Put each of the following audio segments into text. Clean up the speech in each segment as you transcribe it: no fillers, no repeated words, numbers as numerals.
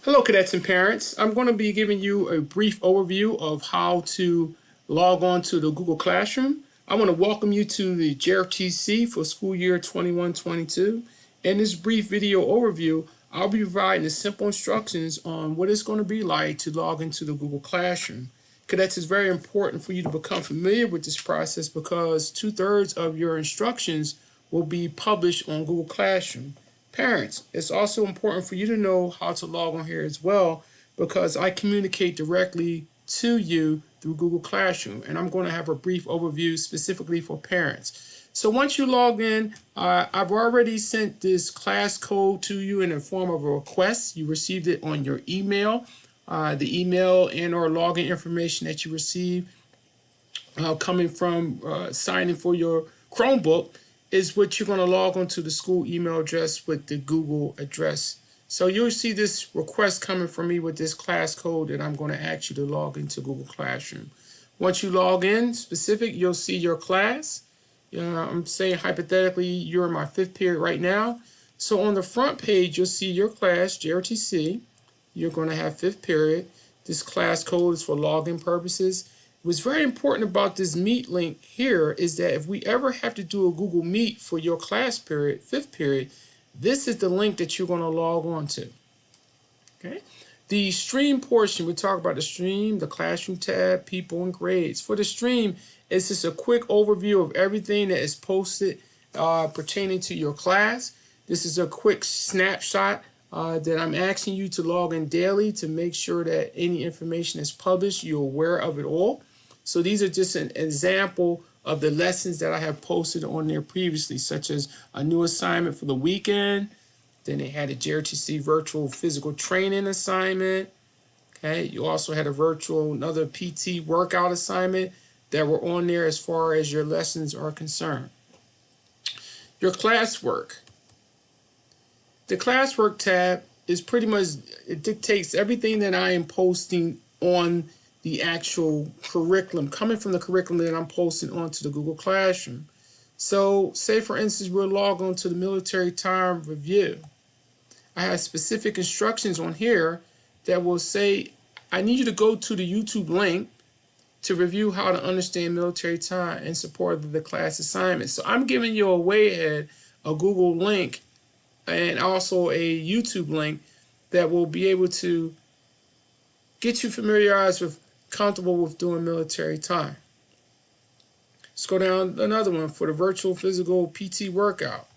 Hello, cadets and parents. I'm going to be giving you a brief overview of how to log on to the Google Classroom. I want to welcome you to the JRTC for school year 21-22. In this brief video overview, I'll be providing the simple instructions on what it's going to be like to log into the Google Classroom. Cadets, it's very important for you to become familiar with this process because 2/3 of your instructions will be published on Google Classroom. Parents, it's also important for you to know how to log on here as well because I communicate directly to you through Google Classroom, and I'm going to have a brief overview specifically for parents. So once you log in, I've already sent this class code to you in the form of a request. You received it on your email. The email and or login information that you receive coming from signing for your Chromebook is what you're going to log on to the school email address with the Google address. So you'll see this request coming from me with this class code that I'm going to ask you to log into Google Classroom. Once you log in specific, you'll see your class. I'm saying hypothetically you're in my 5th period right now. So on the front page, you'll see your class, JRTC. You're going to have 5th period. This class code is for login purposes. What's very important about this Meet link here is that if we ever have to do a Google Meet for your class period, 5th period, this is the link that you're going to log on to. Okay. The stream portion, we talk about the stream, the classroom tab, people, and grades. For the stream, it's just a quick overview of everything that is posted pertaining to your class. This is a quick snapshot that I'm asking you to log in daily to make sure that any information is published, you're aware of it all. So these are just an example of the lessons that I have posted on there previously, such as a new assignment for the weekend. Then they had a JRTC virtual physical training assignment. Okay, you also had another PT workout assignment that were on there as far as your lessons are concerned. Your classwork. The classwork tab is pretty much, it dictates everything that I am posting on the actual curriculum, coming from the curriculum that I'm posting onto the Google Classroom. So say for instance, we'll log on to the military time review. I have specific instructions on here that will say, I need you to go to the YouTube link to review how to understand military time in support of the class assignment. So I'm giving you a way ahead, a Google link, and also a YouTube link that will be able to get you familiarized with, comfortable with doing military time. Let's go down another one for the virtual physical PT workout.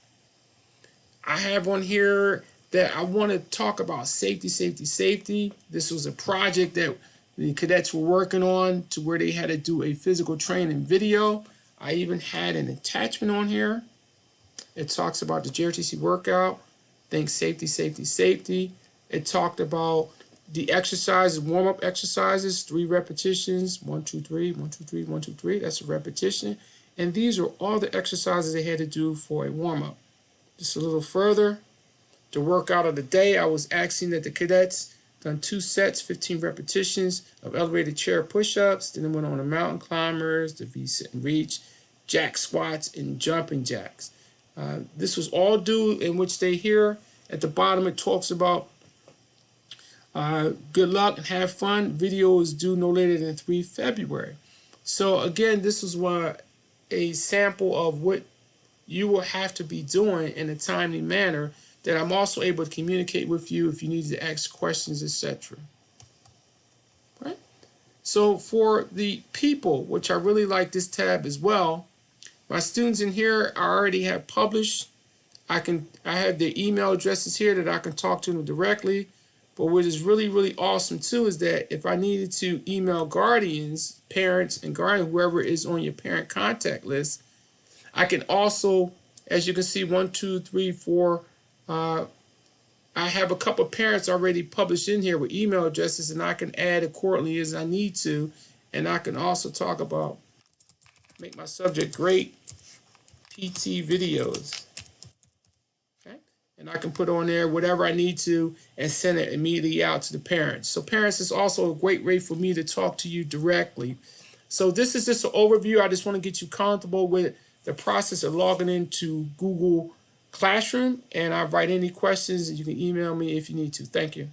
I have on here that I want to talk about safety, safety, safety. This was a project that the cadets were working on to where they had to do a physical training video. I even had an attachment on here. It talks about the JRTC workout. Think safety, safety, safety. It talked about the exercises, warm-up exercises, 3 repetitions, 1, 2, 3, 1, 2, 3, 1, 2, 3. That's a repetition. And these are all the exercises they had to do for a warm-up. Just a little further, the workout of the day, I was asking that the cadets done 2 sets, 15 repetitions of elevated chair push-ups. Then it went on to mountain climbers, the V-sit and reach, jack squats, and jumping jacks. This was all due in which they here at the bottom it talks about good luck and have fun. Video is due no later than 3 February. So again, this is a sample of what you will have to be doing in a timely manner that I'm also able to communicate with you if you need to ask questions, etc. Right? So for the people, which I really like this tab as well, my students in here I already have published. I have their email addresses here that I can talk to them directly. But what is really, really awesome too is that if I needed to email guardians, parents and guardians, whoever is on your parent contact list, I can also, as you can see, 1, 2, 3, 4, I have a couple of parents already published in here with email addresses, and I can add accordingly as I need to. And I can also talk about, make my subject great PT videos. Okay? And I can put on there whatever I need to and send it immediately out to the parents. So parents is also a great way for me to talk to you directly. So this is just an overview. I just want to get you comfortable with the process of logging into Google Classroom. And I write any questions, and you can email me if you need to. Thank you.